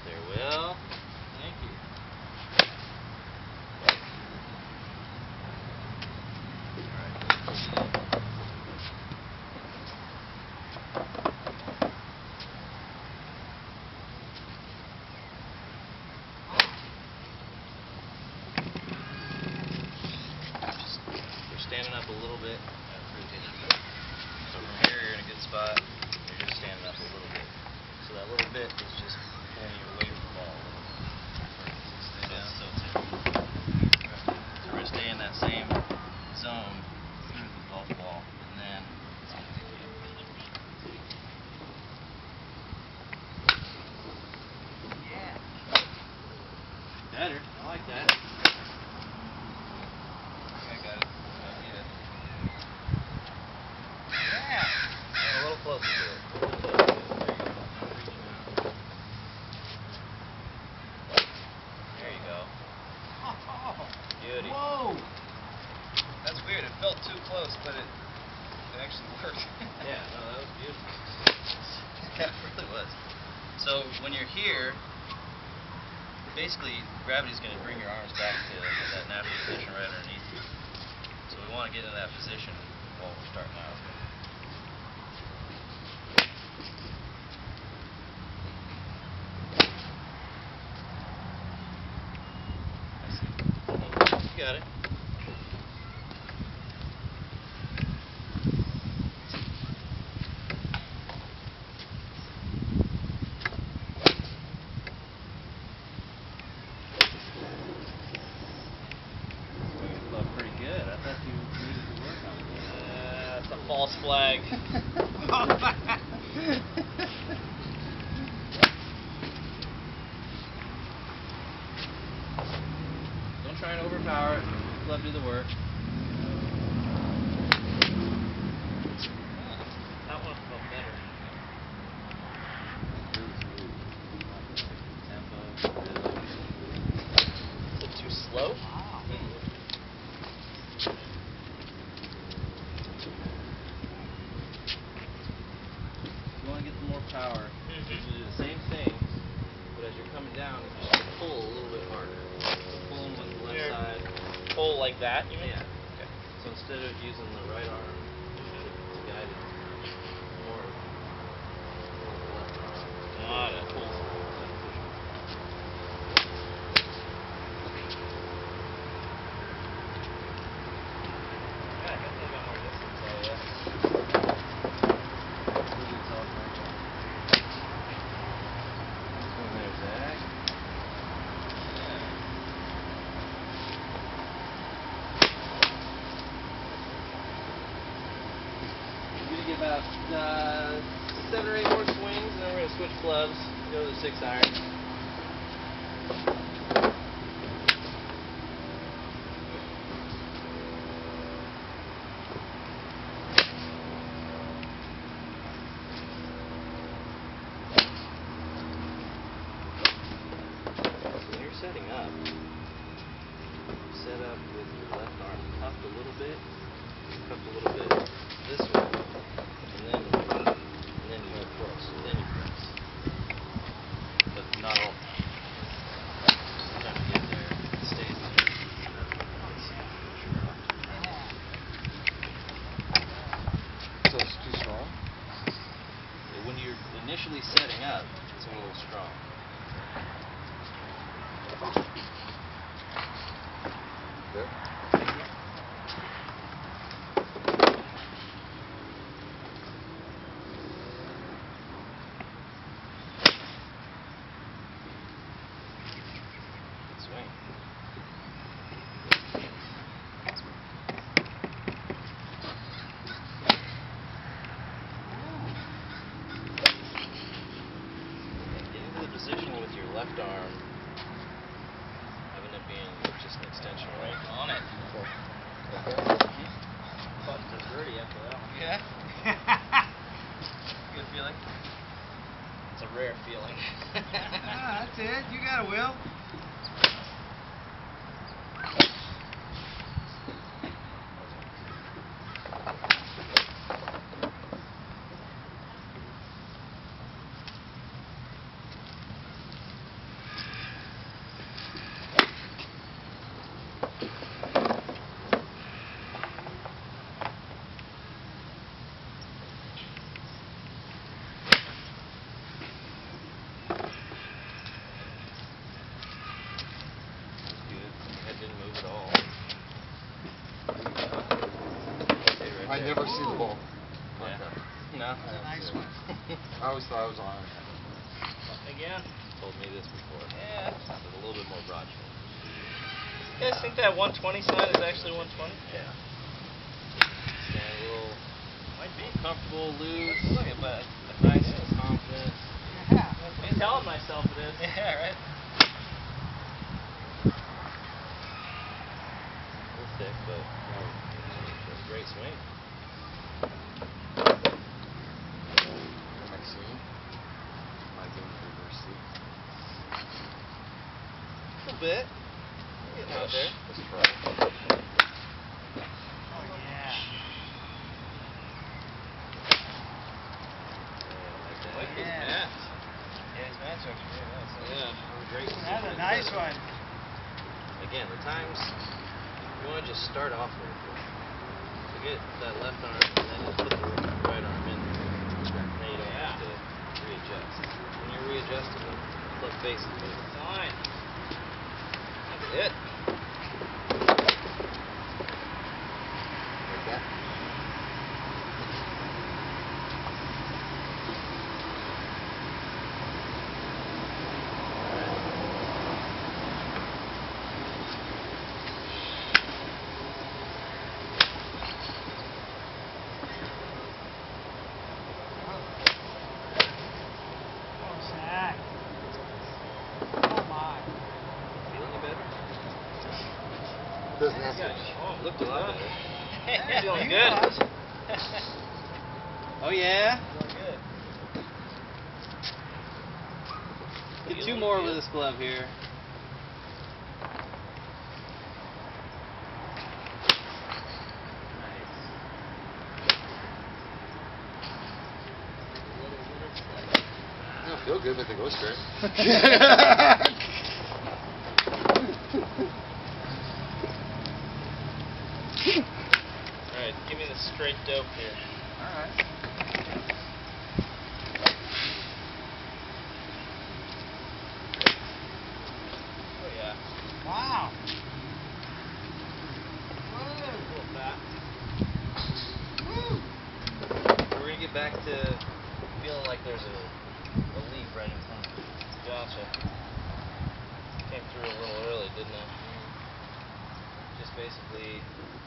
there, Will. Thank you. We're standing up a little bit. So from here, you're in a good spot. You're just standing up a little bit. So that little bit is just pulling you away from the ball a little bit. Stay down. So we're going to stay in that same zone through the golf ball, and then yeah, better. I like that. I got it. Yeah, a little closer to it. There you go. Beauty. Whoa! That's weird. It felt too close, but it actually worked. Yeah, no, that was beautiful. Yeah, it really was. So when you're here, basically gravity's going to bring your arms back to that natural position right underneath you. So we want to get into that position while we're starting out. You got it. Pretty good. I thought you needed to work on it. It's a false flag. Don't try and overpower it. Let do the work. That one felt better. Is it too slow? You want to get some more power. You do the same thing, but as you're coming down, you just pull a little bit harder. So pulling with the left side. Pull like that, you mean? Yeah. Okay. So instead of using the right arm to guide it, more with the left arm. Got it. Pull. Yeah, I definitely got more distance out of that. Get about 7 or 8 more swings, and then we're going to switch clubs, go to the 6-iron. When you're setting up, set up with your left arm cupped a little bit this way. And then you go close. Then you press. But not all the time. By the time you get there, it stays there. So it's too strong? When you're initially setting up, it's a little strong. Good. Swing. Get into the position with your left arm, having it being just an extension right on it. Fucked the birdie after that one. Yeah? Good feeling? It's a rare feeling. That's it. You got it, Will. never see the ball. Yeah. Okay. No. That's a nice one. I always thought I was on. Again. Told me this before. Yeah. With a little bit more broad shoulder. You guys think that 120 sign is actually 120? Yeah. Stand a little Might be. comfortable, loose, Look at that. nice and confident. Yeah. I'm telling myself it is. Yeah, right. A little thick, but it's a great swing. Maxine. My game for reverse seat. A little bit. Getting out there. Let's try. Oh, yeah. I like his match. Yeah, his match looks really nice. Yeah, that was a great. That's a nice one. Again, the times you want to just start off really good. So get that left arm and then just put the right arm in there. Then you don't have to readjust. When you're readjusting, the club face is moving. Fine. That's it. Like that. Oh, Zach. Oh, my. Feel any better? Doesn't have to. Oh, looked a lot better. Yeah, Feeling you good. was. Oh yeah. Feeling good. Get two Feeling more good. with this glove here. I don't feel good, but they go straight. Alright, give me the straight dope here. Alright. Oh, yeah. Wow. Whoa. A little fat. Woo. So we're gonna get back to feeling like there's a leaf right in front of you. Gotcha. Came through a little early, didn't I? Just basically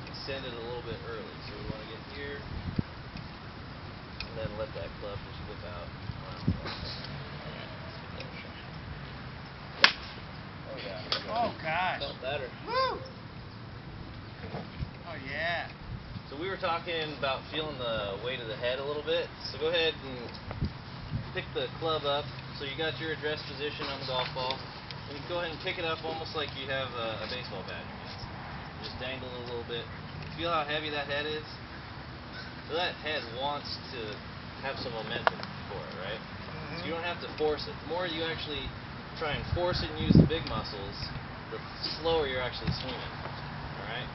extend it a little bit early. So we want to get here and then let that club just whip out around the ball. Alright, let's get that shot. Oh, yeah. Oh, gosh. Felt better. Woo! Oh, yeah. So we were talking about feeling the weight of the head a little bit. So go ahead and pick the club up. So you got your address position on the golf ball. And you go ahead and pick it up almost like you have a baseball bat in your hand. Just dangle it a little bit. Feel how heavy that head is? So that head wants to have some momentum for it, right? So you don't have to force it. The more you actually try and force it and use the big muscles, the slower you're actually swinging. Alright?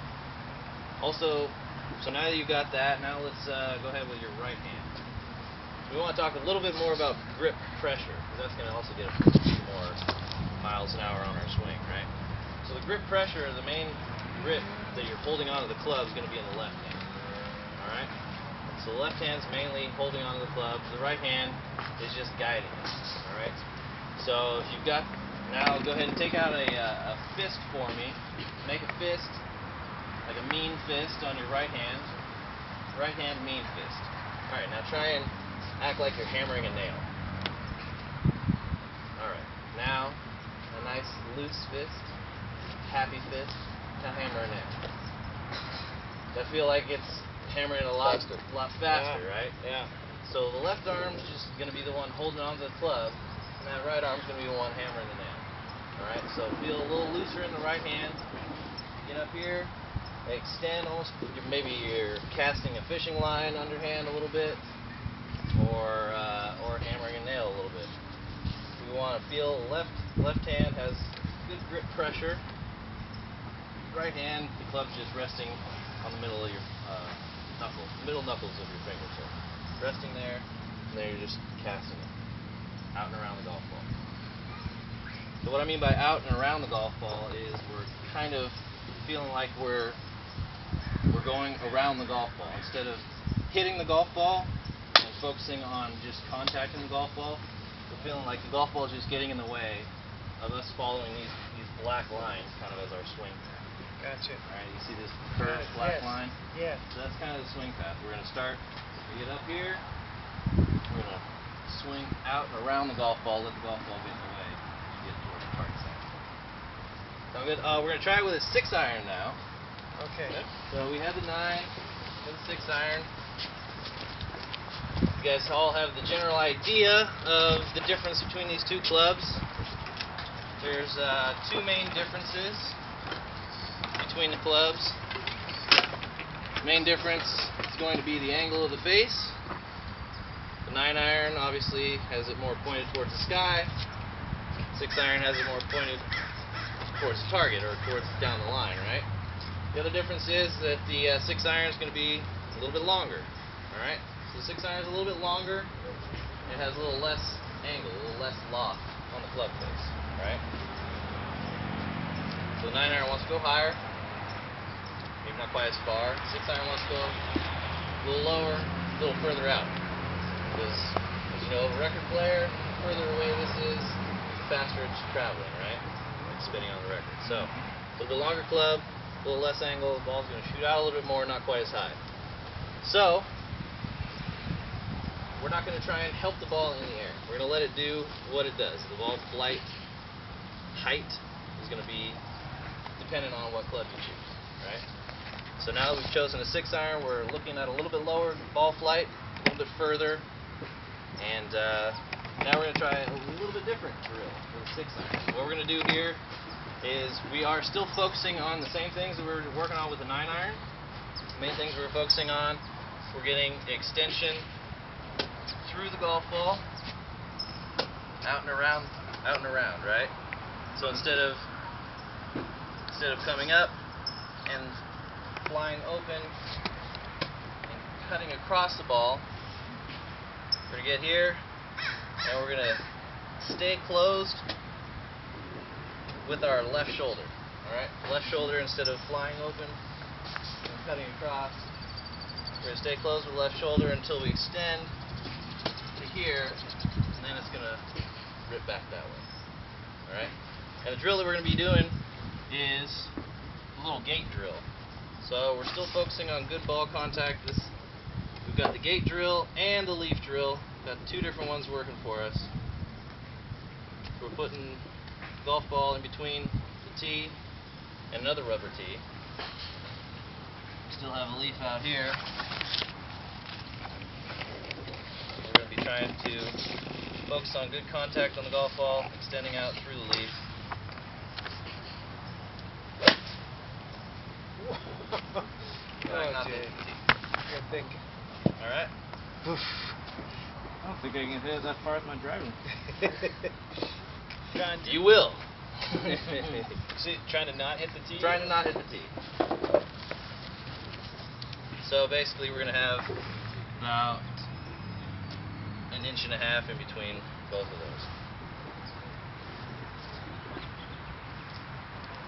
Also, so now that you got that, now let's go ahead with your right hand. We want to talk a little bit more about grip pressure, because that's going to also get a few more miles an hour on our swing, right? So the grip pressure, the main grip that you're holding onto the club is going to be in the left hand. Alright? So the left hand's mainly holding onto the club. The right hand is just guiding it. Alright? So if you've got, now go ahead and take out a fist for me. Make a fist, like a mean fist on your right hand. Right hand, mean fist. Alright, now try and act like you're hammering a nail. Alright, now a nice loose fist, happy fist. Now hammer a nail. I feel like it's hammering a lot faster, Yeah. right? Yeah. So the left arm's just going to be the one holding onto the club, and that right arm's going to be the one hammering the nail. Alright, so feel a little looser in the right hand. Get up here, extend almost, maybe you're casting a fishing line underhand a little bit, or hammering a nail a little bit. We want to feel left hand has good grip pressure. Right hand, the club's just resting on the middle of your middle knuckles of your fingertip. Resting there, and then you're just casting it out and around the golf ball. So what I mean by out and around the golf ball is we're kind of feeling like we're we're going around the golf ball. Instead of hitting the golf ball and focusing on just contacting the golf ball, we're feeling like the golf ball is just getting in the way of us following these black lines kind of as our swing path. Gotcha. Alright, you see this curved black line? Yeah. So that's kind of the swing path. We're going to start, we get up here, we're going to swing out and around the golf ball, let the golf ball get in the way, and get towards the target center. Sound good? We're going to try it with a 6-iron now. Okay. So we had the 9, and the 6-iron. You guys all have the general idea of the difference between these two clubs. There's 2 main differences between the clubs. The main difference is going to be the angle of the face. The 9-iron obviously has it more pointed towards the sky. 6-iron has it more pointed towards the target, or towards down the line, right? The other difference is that the 6-iron is going to be a little bit longer. Alright? So the 6-iron is a little bit longer. It has a little less angle, a little less loft on the club face. Right? So the 9-iron wants to go higher. Maybe not quite as far. 6-iron wants to go a little lower, a little further out. Because, as you know, a record player, the further away this is, the faster it's traveling, right? Like spinning on the record. So, a little bit longer club, a little less angle, the ball's going to shoot out a little bit more, not quite as high. So, we're not going to try and help the ball in the air. We're going to let it do what it does. The ball flight height is going to be dependent on what club you choose, right? So now that we've chosen a 6-iron, we're looking at a little bit lower ball flight, a little bit further, and now we're going to try a little bit different drill with a 6-iron. What we're going to do here is we are still focusing on the same things that we were working on with the 9-iron. The main things we're focusing on, we're getting extension through the golf ball, out and around, right? So instead of coming up and flying open and cutting across the ball, we're going to get here and we're going to stay closed with our left shoulder. Alright? Left shoulder, instead of flying open and cutting across, we're going to stay closed with the left shoulder until we extend to here, and then it's going to rip back that way. Alright? And the drill that we're going to be doing is a little gate drill. So we're still focusing on good ball contact. We've got the gate drill and the leaf drill. We've got 2 different ones working for us. So we're putting the golf ball in between the tee and another rubber tee. Still have a leaf out here. We're going to be trying to focus on good contact on the golf ball, extending out through the leaf. Oh, Jay. Good thinking. Alright. I don't think I can hit it that far with my driving. You will. See, trying to not hit the tee? Trying to not hit the tee. So basically we're going to have about 1.5 inches in between both of those.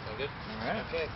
Sound good? Alright. Okay.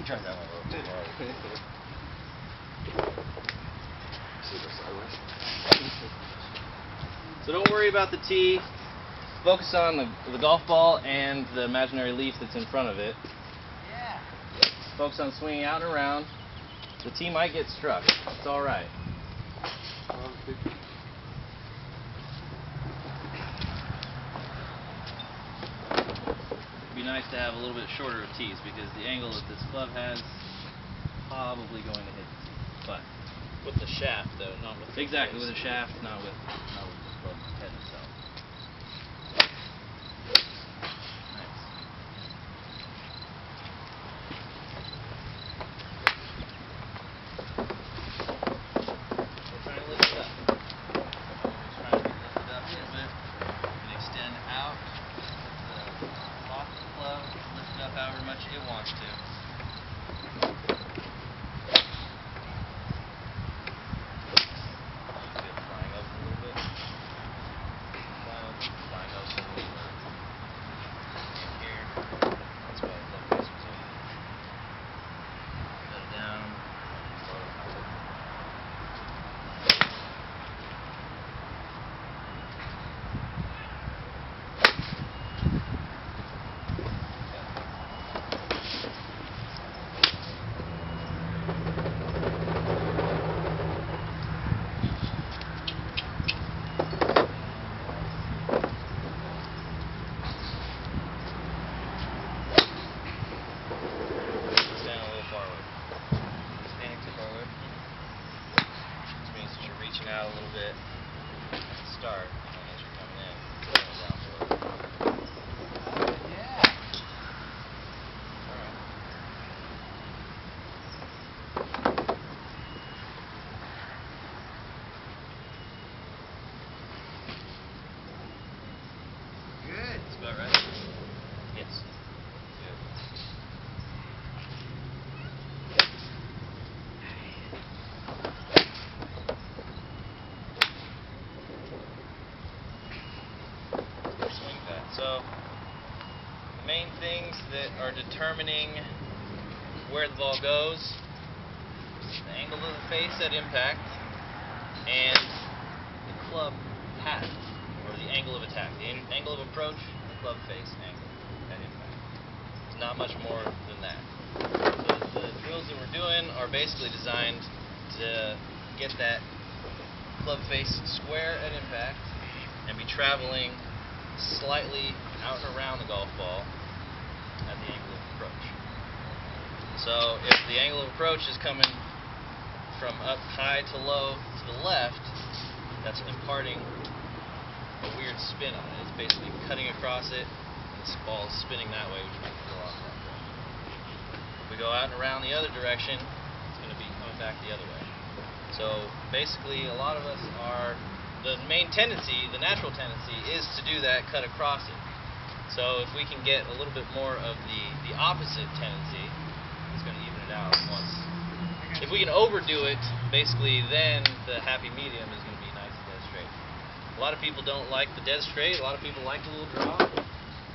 Try that one a little too hard. See it sideways. So don't worry about the tee. Focus on the golf ball and the imaginary leaf that's in front of it. Yeah. Focus on swinging out and around. The tee might get struck. It's alright. It'd be nice to have a little bit shorter of tees, because the angle that this club has is probably going to hit the tee. But With the shaft, though, not with the exactly, face. with a shaft, not with the club head itself. bit at the start, and then as you're coming in, pull it down below. Yeah. Alright. Good. That's about right. Yes. Good. Swing pad. So, the main things that are determining where the ball goes, the angle of the face at impact, and the club path, or the angle of attack. The angle of approach, the club face angle at impact. There's not much more than that. So the drills that we're doing are basically designed to get that club face square at impact and be traveling slightly out and around the golf ball at the angle of approach. So if the angle of approach is coming from up high to low to the left, that's imparting a weird spin on it. It's basically cutting across it, and this ball is spinning that way, which makes it go off that direction. If we go out and around the other direction, it's going to be coming back the other way. So basically, a lot of us are, the main tendency, the natural tendency, is to do that, cut across it. So if we can get a little bit more of the opposite tendency, it's going to even it out once. If we can overdo it, basically, then the happy medium is going to be nice and dead straight. A lot of people don't like the dead straight. A lot of people like the little draw.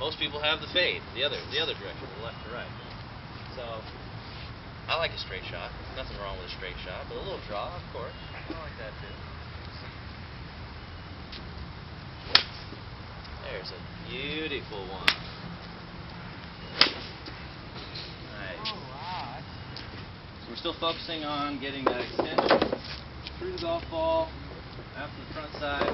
Most people have the fade, the other direction, the left to right. So I like a straight shot. Nothing wrong with a straight shot, but a little draw, of course. I like that too. There's a beautiful one. Nice. Oh, wow. So we're still focusing on getting that extension through the golf ball, out to the front side.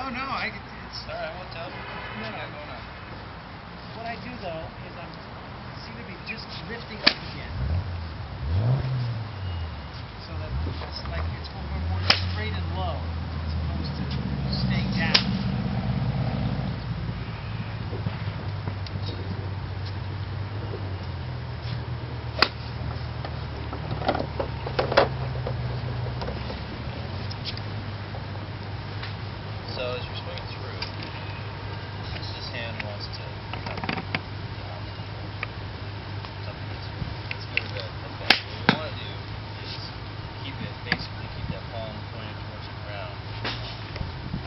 No, it's Alright, I won't tell you. What do you got going on? what I do though is I seem to be just lifting up again, so that it's like it's more straight and low as opposed to staying down. So as you're swinging